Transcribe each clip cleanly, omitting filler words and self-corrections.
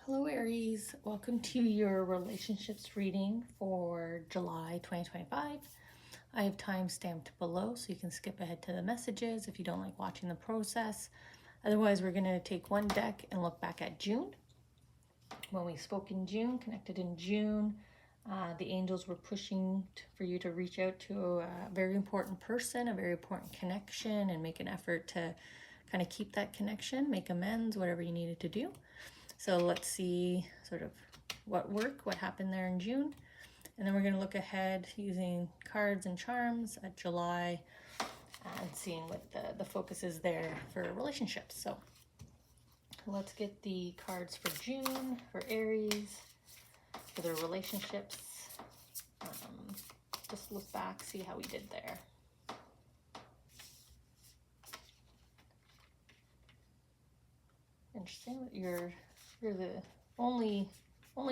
Hello Aries, welcome to your relationships reading for July 2025. I have time stamped below so you can skip ahead to the messages if you don't like watching the process. Otherwise, we're going to take one deck and look back at June. When we spoke in June, connected in June, the angels were pushing for you to reach out to a very important person, a very important connection, and make an effort to kind of keep that connection, make amends, whatever you needed to do. So let's see sort of what happened there in June. And then we're going to look ahead using cards and charms at July and seeing what the focus is there for relationships. So let's get the cards for June, for Aries, for their relationships. Just look back, see how we did there. Interesting that you're the only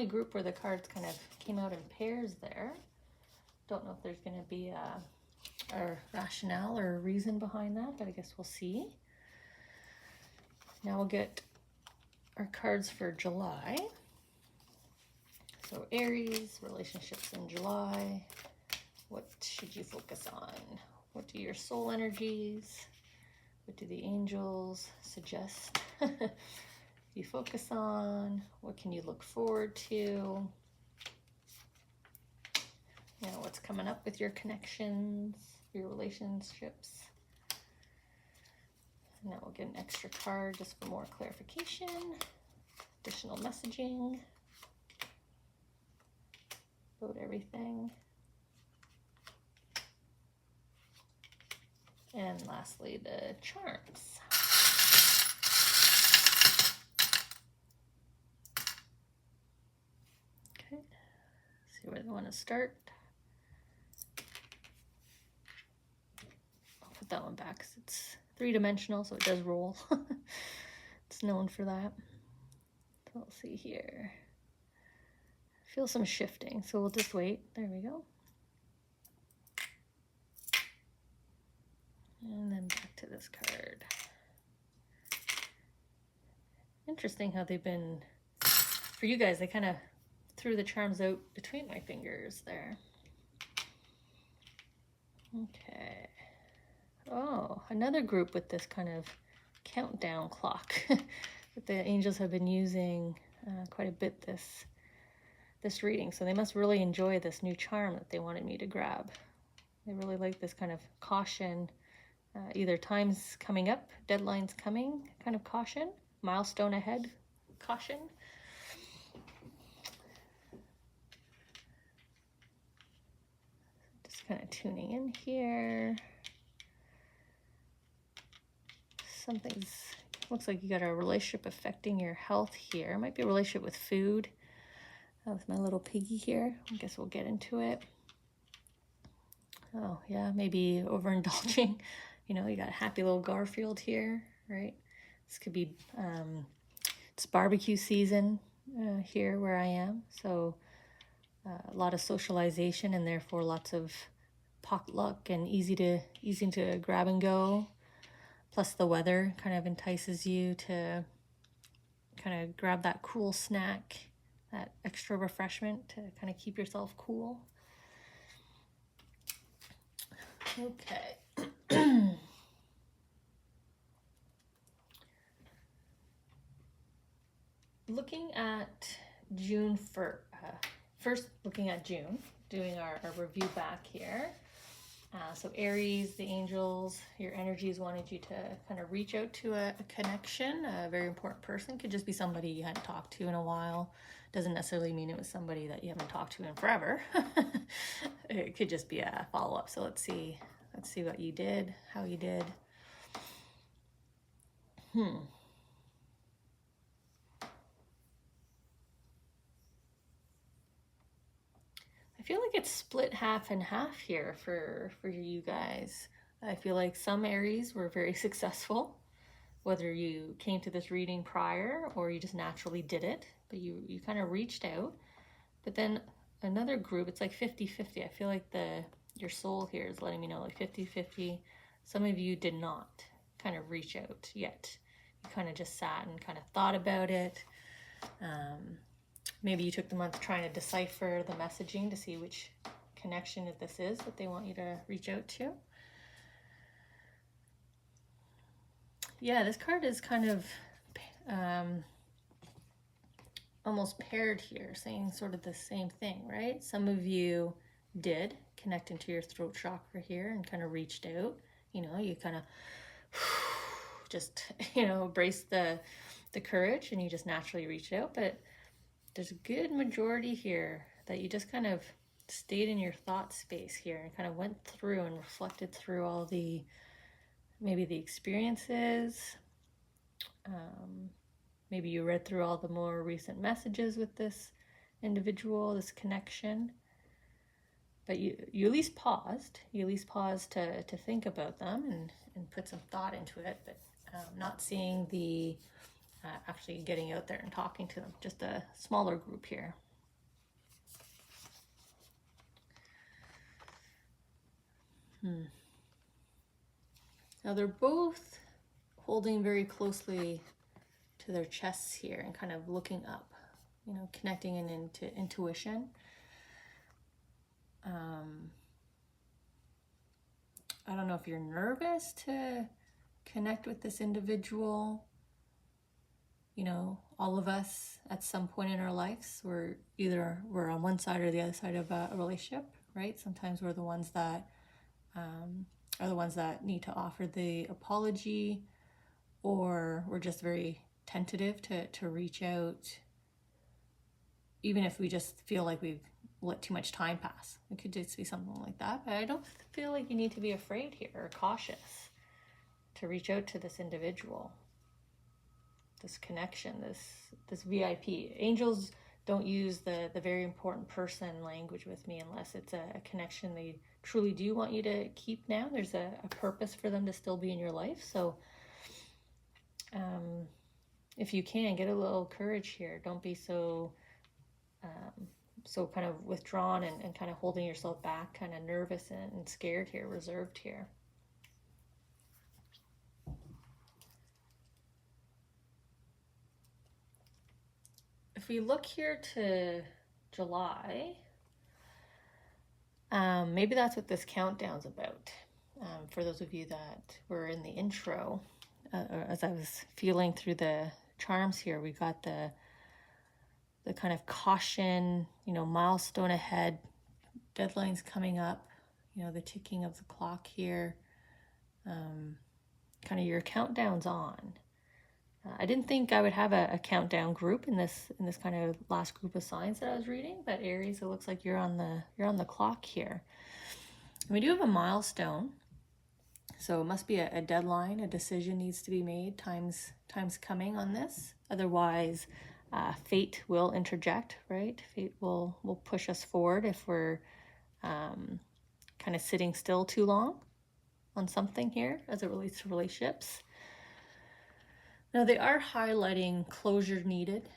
group where the cards kind of came out in pairs there. Don't know if there's going to be a rationale or a reason behind that, but I guess we'll see. Now we'll get our cards for July. So Aries, relationships in July. What should you focus on? What do your soul energies? What do the angels suggest you focus on? What can you look forward to? You know, what's coming up with your connections, your relationships. And now we'll get an extra card just for more clarification, additional messaging about everything. And lastly, the charms. Okay, see where they want to start. I'll put that one back because it's three-dimensional, so it does roll. It's known for that. So let's see here. I feel some shifting, so we'll just wait. There we go. And then back to this card. Interesting how they've been, for you guys, they kind of threw the charms out between my fingers there. Okay. Oh, another group with this kind of countdown clock that the angels have been using quite a bit this reading. So they must really enjoy this new charm that they wanted me to grab. They really like this kind of caution, either time's coming up, deadline's coming, kind of caution, milestone ahead, caution. Just kind of tuning in here. Something's, looks like you got a relationship affecting your health here. Might be a relationship with food. With my little piggy here. I guess we'll get into it. Oh yeah, maybe overindulging. You know, you got a happy little Garfield here, right? This could be, it's barbecue season here where I am. So a lot of socialization and therefore lots of potluck and easy to grab and go. Plus the weather kind of entices you to kind of grab that cool snack, that extra refreshment to kind of keep yourself cool. Okay. Looking at June first looking at June, doing our review back here. So Aries, the angels, your energies wanted you to kind of reach out to a connection, a very important person. Could just be somebody you hadn't talked to in a while. Doesn't necessarily mean it was somebody that you haven't talked to in forever. It could just be a follow-up. So let's see what you did, how you did. I feel like it's split half and half here for you guys. I feel like some Aries were very successful, whether you came to this reading prior or you just naturally did it, but you kind of reached out. But then another group, it's like 50-50. I feel like your soul here is letting me know like 50-50. Some of you did not kind of reach out yet. You kind of just sat and kind of thought about it. Maybe you took the month trying to decipher the messaging to see which connection this is that they want you to reach out to. Yeah, this card is kind of almost paired here, saying sort of the same thing, right? Some of you did connect into your throat chakra here and kind of reached out. You know, you kind of just, you know, embrace the courage and you just naturally reached out. But there's a good majority here that you just kind of stayed in your thought space here and kind of went through and reflected through all the, maybe the experiences. Maybe you read through all the more recent messages with this individual, this connection. But you at least paused. You at least paused to think about them and put some thought into it, but not seeing the actually getting out there and talking to them. Just a smaller group here. Now they're both holding very closely to their chests here and kind of looking up, you know, connecting into intuition. I don't know if you're nervous to connect with this individual. You know, all of us at some point in our lives, we're on one side or the other side of a relationship, right? Sometimes we're the ones that are the ones that need to offer the apology, or we're just very tentative to reach out, even if we just feel like we've let too much time pass. It could just be something like that. But I don't feel like you need to be afraid here or cautious to reach out to this individual, this connection, this VIP. Angels don't use the very important person language with me unless it's a connection they truly do want you to keep now. There's a purpose for them to still be in your life. So if you can, get a little courage here. Don't be so kind of withdrawn and kind of holding yourself back, kind of nervous and scared here, reserved here. If we look here to July, maybe that's what this countdown's about. For those of you that were in the intro, as I was feeling through the charms here, we got the kind of caution, you know, milestone ahead, deadlines coming up, you know, the ticking of the clock here, kind of your countdown's on. I didn't think I would have a countdown group in this kind of last group of signs that I was reading, but Aries, it looks like you're on the clock here. And we do have a milestone, so it must be a deadline, a decision needs to be made. Time's coming on this. Otherwise, fate will interject, right? Fate will push us forward if we're kind of sitting still too long on something here as it relates to relationships. Now they are highlighting closure needed,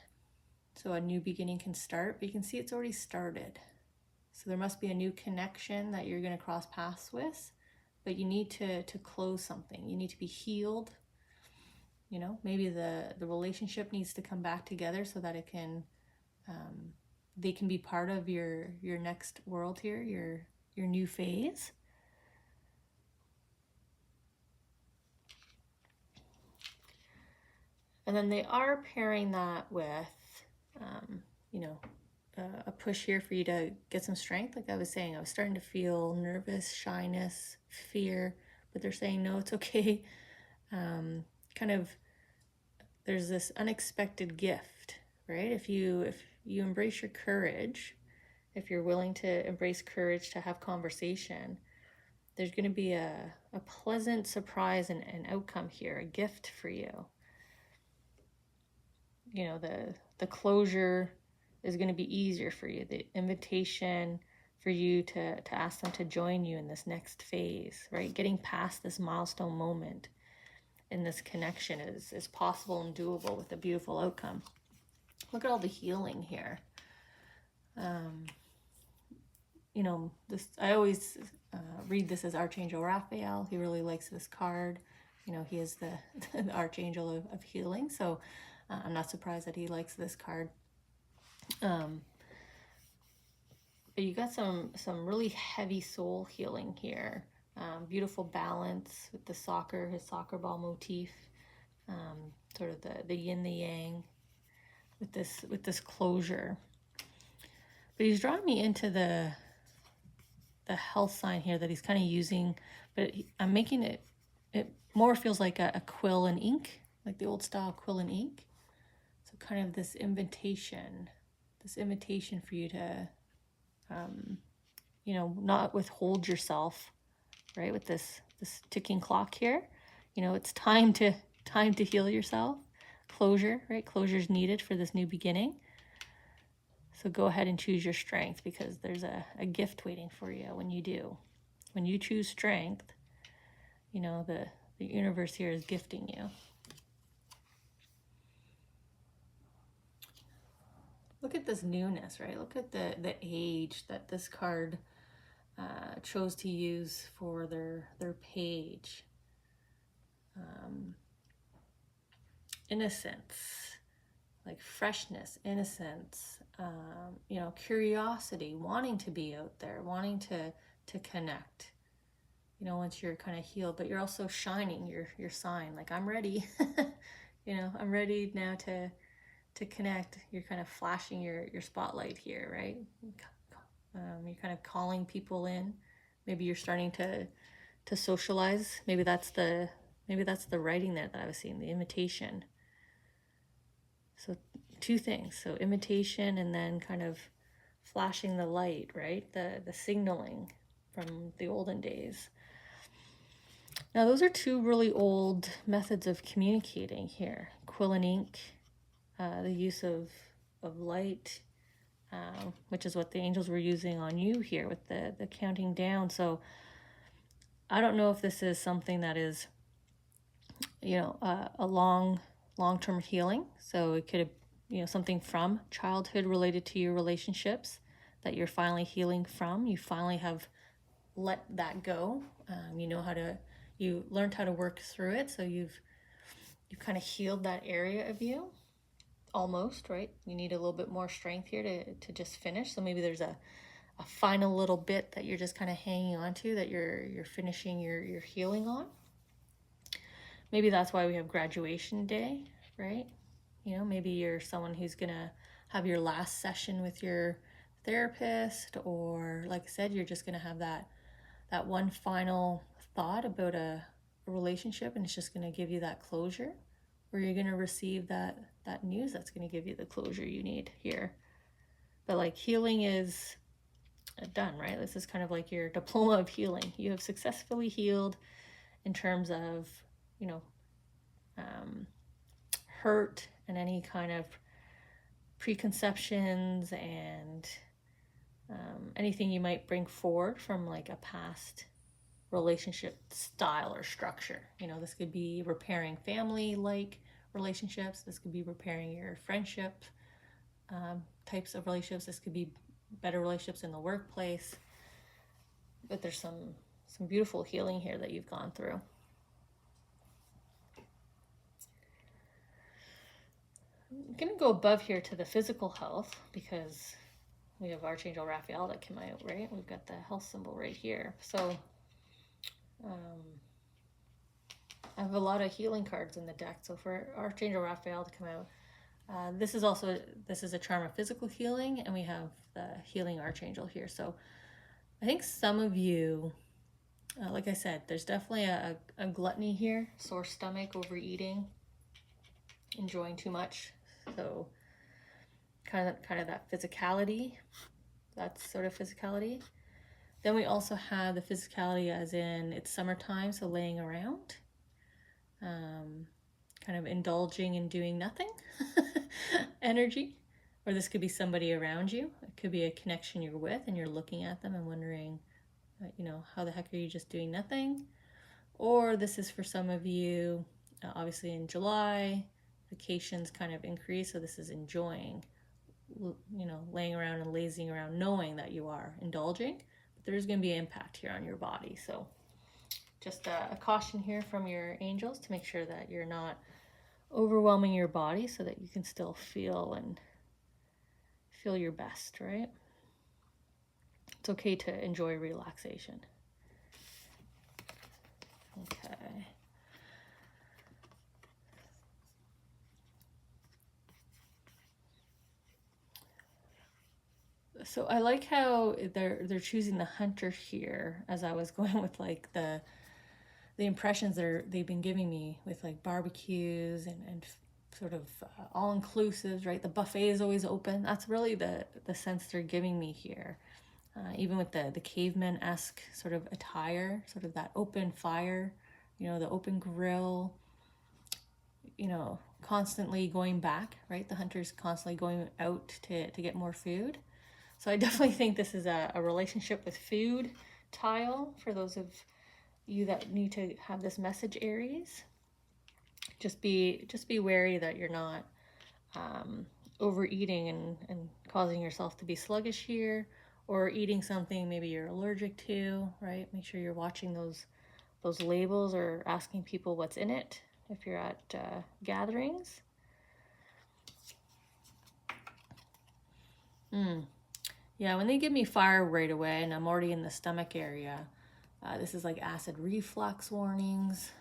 so a new beginning can start, but you can see it's already started. So there must be a new connection that you're going to cross paths with, but you need to close something. You need to be healed. You know, maybe the relationship needs to come back together so that it can, they can be part of your next world here, your new phase. And then they are pairing that with, you know, a push here for you to get some strength. Like I was saying, I was starting to feel nervous, shyness, fear, but they're saying, no, it's okay. Kind of, there's this unexpected gift, right? If you embrace your courage, if you're willing to embrace courage to have conversation, there's going to be a pleasant surprise and outcome here, a gift for you. You know, the closure is going to be easier for you. The invitation for you to ask them to join you in this next phase, right? Getting past this milestone moment in this connection is possible and doable with a beautiful outcome. Look at all the healing here. You know, this, I always read this as Archangel Raphael. He really likes this card. You know, he is the Archangel of healing. So I'm not surprised that he likes this card. But you got some really heavy soul healing here. Beautiful balance with the his soccer ball motif. Sort of the yin, the yang with this closure. But he's drawing me into the health sign here that he's kind of using, but I'm making it more feels like a quill and ink, like the old style quill and ink. So kind of this invitation for you to, not withhold yourself, right? With this ticking clock here, it's time to heal yourself. Closure, right? Closure is needed for this new beginning. So go ahead and choose your strength, because there's a gift waiting for you when you do. When you choose strength, the universe here is gifting you. Look at this newness, right? Look at the age that this card chose to use for their page. Innocence, like freshness, innocence, curiosity, wanting to be out there, wanting to connect, once you're kind of healed, but you're also shining your sign, like I'm ready. I'm ready now to connect. You're kind of flashing your spotlight here, right? You're kind of calling people in. Maybe you're starting to socialize. Maybe that's the writing there that I was seeing, the invitation. So two things. So imitation, and then kind of flashing the light, right? The signaling from the olden days. Now those are two really old methods of communicating here. Quill and ink, the use of light, which is what the angels were using on you here with the counting down. So I don't know if this is something that is, a long-term healing. So it could have, something from childhood related to your relationships that you're finally healing from. You finally have let that go. You learned how to work through it. So you've kind of healed that area of you. Almost, right? You need a little bit more strength here to just finish. So maybe there's a final little bit that you're just kind of hanging on to, that you're finishing your healing on. Maybe that's why we have graduation day, right? Maybe you're someone who's gonna have your last session with your therapist, or like I said, you're just gonna have that one final thought about a relationship, and it's just gonna give you that closure, or you're gonna receive that news that's gonna give you the closure you need here. But like, healing is done, right? This is kind of like your diploma of healing. You have successfully healed in terms of, hurt and any kind of preconceptions and anything you might bring forward from like a past relationship style or structure. This could be repairing family-like relationships. This could be repairing your friendship types of relationships. This could be better relationships in the workplace. But there's some beautiful healing here that you've gone through. I'm going to go above here to the physical health, because we have Archangel Raphael that came out, right? We've got the health symbol right here. So I have a lot of healing cards in the deck. So for Archangel Raphael to come out, this is a charm of physical healing, and we have the healing Archangel here. So I think some of you, like I said, there's definitely a gluttony here, sore stomach, overeating, enjoying too much. So kind of that physicality, that's sort of physicality. Then we also have the physicality as in it's summertime, so laying around, kind of indulging in doing nothing energy. Or this could be somebody around you. It could be a connection you're with, and you're looking at them and wondering, how the heck are you just doing nothing? Or this is for some of you, obviously in July, vacations kind of increase. So this is enjoying, laying around and lazing around, knowing that you are indulging, but there's going to be an impact here on your body. So just a caution here from your angels to make sure that you're not overwhelming your body so that you can still feel your best, right? It's okay to enjoy relaxation. Okay. So I like how they're choosing the hunter here, as I was going with like the impressions they've been giving me with like barbecues and sort of all inclusives, right? The buffet is always open. That's really the sense they're giving me here. Even with the caveman-esque sort of attire, sort of that open fire, you know, the open grill, you know, constantly going back, right? The hunter's constantly going out to get more food. So I definitely think this is a relationship with food tile for those of you that need to have this message, Aries. Just be wary that you're not overeating and causing yourself to be sluggish here, or eating something maybe you're allergic to, right? Make sure you're watching those labels or asking people what's in it if you're at gatherings. Yeah, when they give me fire right away and I'm already in the stomach area, this is like acid reflux warnings,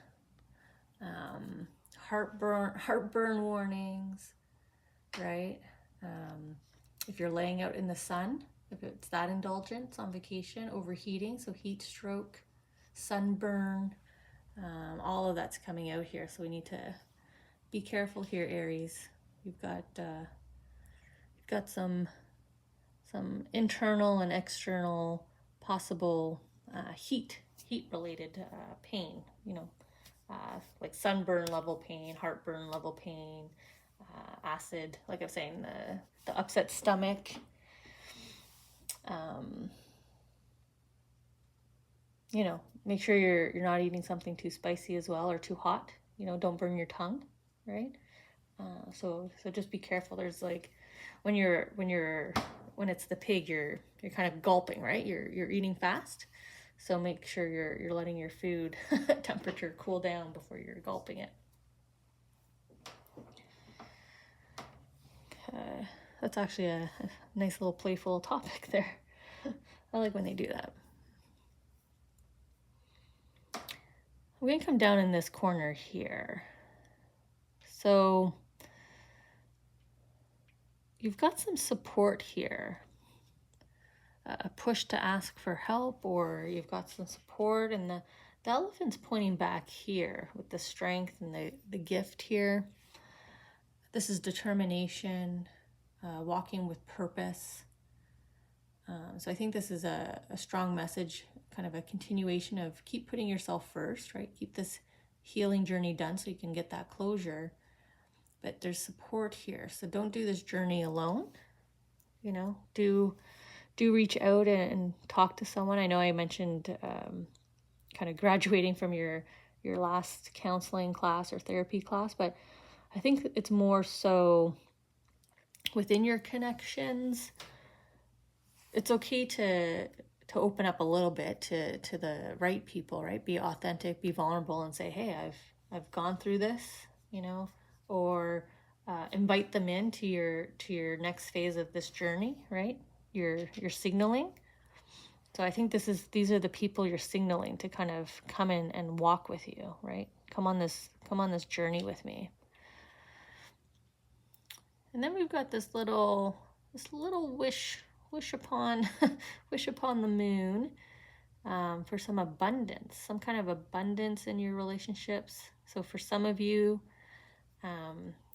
heartburn warnings, right? If you're laying out in the sun, if it's that indulgence on vacation, overheating, so heat stroke, sunburn, all of that's coming out here. So we need to be careful here, Aries. You've got some internal and external possible heat related pain, you know, like sunburn level pain, heartburn level pain, acid, like I was saying, the upset stomach. You know, make sure you're not eating something too spicy as well or too hot. You know, don't burn your tongue, right? So just be careful. There's like when it's the pig, you're kind of gulping, right? You're eating fast. So make sure you're letting your food temperature cool down before you're gulping it. Okay, that's actually a nice little playful topic there. I like when they do that. We're gonna come down in this corner here. So you've got some support here. A push to ask for help, or you've got some support, and the elephant's pointing back here with the strength and the gift here. This is determination, walking with purpose. So I think this is a strong message, kind of a continuation of keep putting yourself first, right? Keep this healing journey done so you can get that closure. But there's support here. So don't do this journey alone. You know, do reach out and talk to someone. I know I mentioned kind of graduating from your last counseling class or therapy class, but I think it's more so within your connections. It's okay to open up a little bit to the right people, right? Be authentic, be vulnerable, and say, hey, I've gone through this, you know, or invite them into your next phase of this journey, right? You're signaling. So I think these are the people you're signaling to kind of come in and walk with you, right? Come on this journey with me. And then we've got this little wish upon the moon for some abundance, some kind of abundance in your relationships. So for some of you,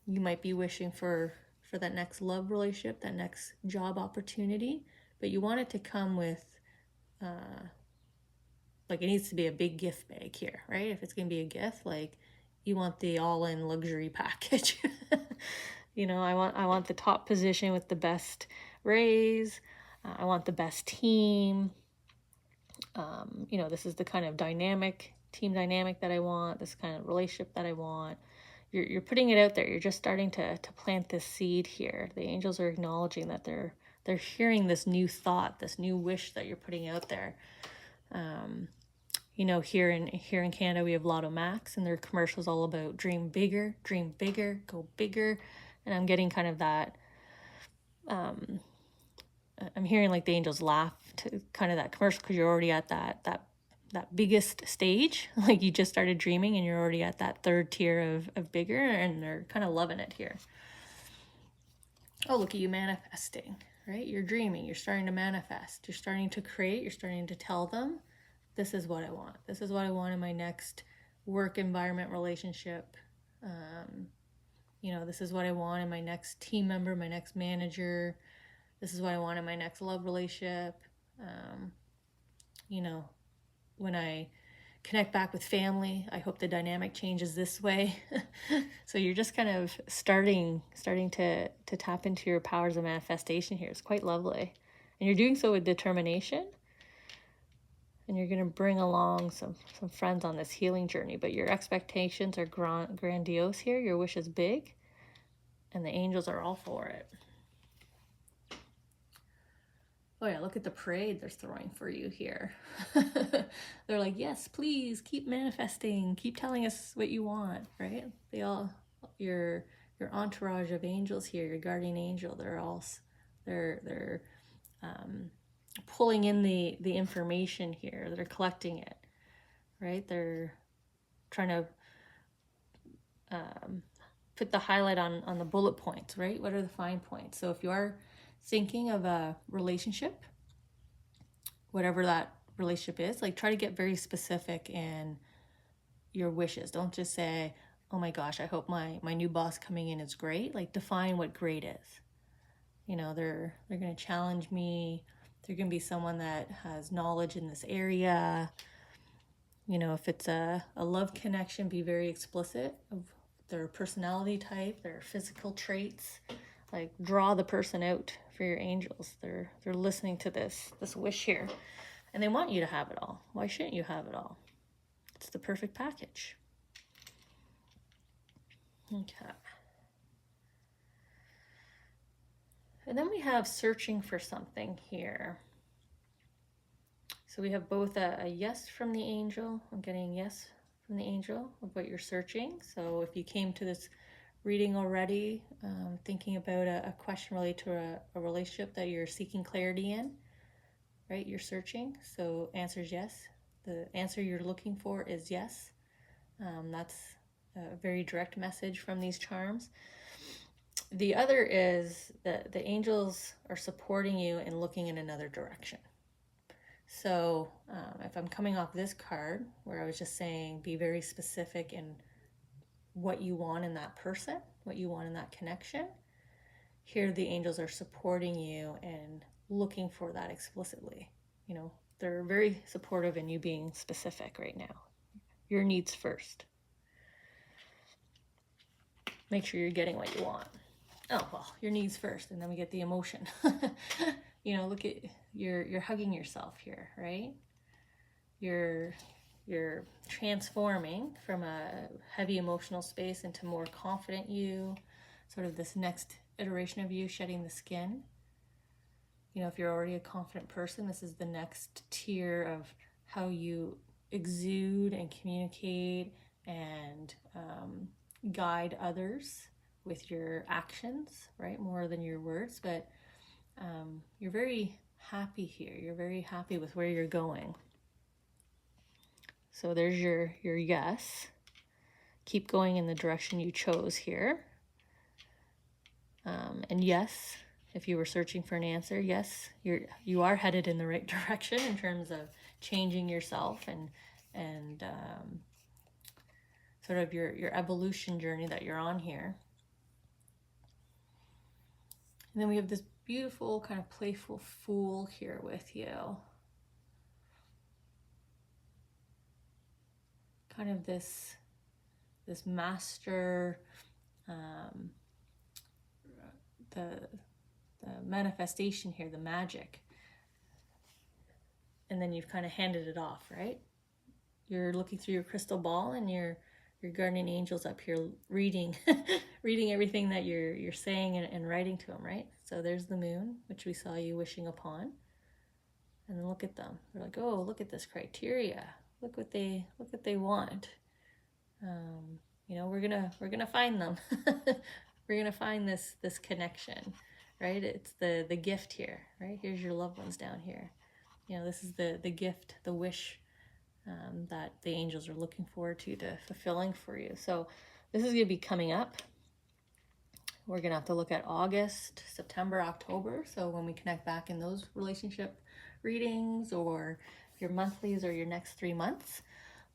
you might be wishing for that next love relationship, that next job opportunity, but you want it to come with like it needs to be a big gift bag here, right? If it's gonna be a gift, like you want the all-in luxury package. You know, I want the top position with the best raise. I want the best team. You know, this is the kind of team dynamic that I want. This kind of relationship that I want. You're putting it out there. You're just starting to plant this seed here. The angels are acknowledging that they're hearing this new thought, this new wish that you're putting out there. You know, here in Canada, we have Lotto Max, and their commercials all about dream bigger, go bigger. And I'm getting kind of that, I'm hearing like the angels laugh to kind of that commercial, because you're already at that biggest stage. Like you just started dreaming and you're already at that third tier of bigger, and they're kind of loving it here. Oh, look at you manifesting, right? You're dreaming, you're starting to manifest, you're starting to create, you're starting to tell them, this is what I want. This is what I want in my next work environment, relationship. You know, this is what I want in my next team member, my next manager. This is what I want in my next love relationship. You know, when I connect back with family, I hope the dynamic changes this way. So you're just kind of starting to tap into your powers of manifestation here. It's quite lovely. And you're doing so with determination. And you're going to bring along some friends on this healing journey. But your expectations are grandiose here. Your wish is big. And the angels are all for it. Oh yeah, look at the parade they're throwing for you here. They're like, yes, please keep manifesting, keep telling us what you want, right? They all, your entourage of angels here, your guardian angel, they're pulling in the information here. They're collecting it, right? They're trying to put the highlight on the bullet points, right? What are the fine points? So if you are thinking of a relationship, whatever that relationship is, like try to get very specific in your wishes. Don't just say, oh my gosh, I hope my new boss coming in is great. Like define what great is. You know, they're going to challenge me. They're going to be someone that has knowledge in this area. You know, if it's a love connection, be very explicit of their personality type, their physical traits. Like draw the person out for your angels. They're listening to this wish here, and they want you to have it all. Why shouldn't you have it all? It's the perfect package. Okay. And then we have searching for something here. So we have both a yes from the angel. I'm getting yes from the angel of what you're searching. So if you came to this reading already, thinking about a question related to a relationship that you're seeking clarity in, right? You're searching. So answer is yes. The answer you're looking for is yes. That's a very direct message from these charms. The other is that the angels are supporting you in looking in another direction. So if I'm coming off this card where I was just saying be very specific in what you want in that person, what you want in that connection, here the angels are supporting you and looking for that explicitly. You know, they're very supportive in you being specific right now. Your needs first. Make sure you're getting what you want. Oh, well, your needs first, and then we get the emotion. You know, look at, you're hugging yourself here, right? You're transforming from a heavy emotional space into more confident you, sort of this next iteration of you shedding the skin. You know, if you're already a confident person, this is the next tier of how you exude and communicate and guide others with your actions, right? More than your words, but you're very happy here. You're very happy with where you're going. So there's your yes. Keep going in the direction you chose here. And yes, if you were searching for an answer, yes, you are headed in the right direction in terms of changing yourself and sort of your evolution journey that you're on here. And then we have this beautiful kind of playful fool here with you. Kind of this master, the manifestation here, the magic. And then you've kind of handed it off, right? You're looking through your crystal ball and your guardian angels up here reading reading everything that you're saying and writing to them, right? So there's the moon, which we saw you wishing upon. And then look at them. They're like, oh, look at this criteria. look what they want. You know, we're gonna find them. We're gonna find this connection, right? It's the gift here, right? Here's your loved ones down here. You know, this is the gift, the wish that the angels are looking forward to fulfilling for you. So this is gonna be coming up. We're gonna have to look at August, September, October. So when we connect back in those relationship readings, or your monthlies, or your next 3 months,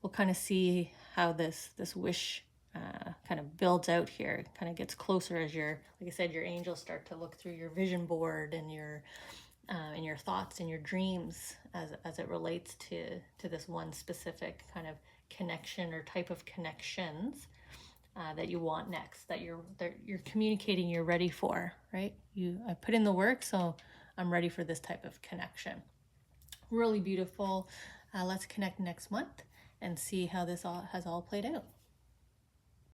we'll kind of see how this wish kind of builds out here. Kind of gets closer as like I said, your angels start to look through your vision board and your thoughts and your dreams as it relates to this one specific kind of connection or type of connections that you want next, that you're communicating, you're ready for, right? I put in the work, so I'm ready for this type of connection. Really beautiful. Let's connect next month and see how this all has played out.